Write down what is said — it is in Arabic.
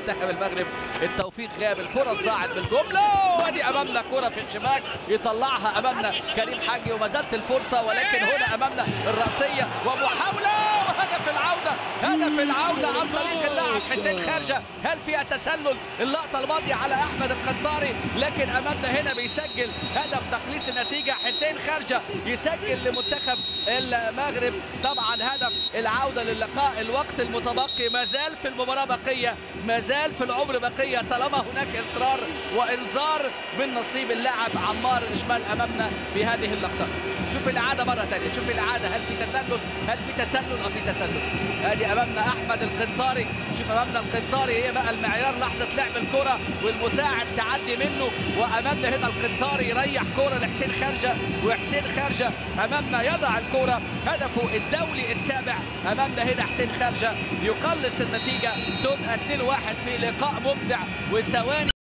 منتخب المغرب. التوفيق غاب، الفرص ضاعت بالجمله، وادي امامنا كره في الشباك يطلعها امامنا كريم حاجي، وما زالت الفرصه، ولكن هنا امامنا الراسيه ومحاوله وهدف العوده. هدف العوده عن طريق اللاعب حسين خارجه. هل فيها تسلل؟ اللقطه الماضيه على احمد القنطاري، لكن امامنا هنا بيسجل هدف تقليص النتيجه. حسين خارجه يسجل لمنتخب المغرب طبعا هدف العوده للقاء. الوقت المتبقي ما زال في المباراه بقيه، ما زال في العمر بقيه، طالما هناك اصرار وانذار من نصيب اللاعب عمار اجمال امامنا في هذه اللقطه. شوف الاعاده مره ثانيه، شوف الاعاده، هل في تسلل؟ هل في تسلل؟ في تسلل. ادي امامنا احمد القنطاري، شوف امامنا القنطاري، هي بقى المعيار لحظه لعب الكره والمساعد تعدي منه، وامامنا هنا القنطاري يريح كره لحسين خارجه، وحسين خارجه امامنا يضع الكره. هدفه الدولي السابع امامنا هنا حسين خارجه يقلص النتيجه، تبقى 2-1 في لقاء ممتع وثواني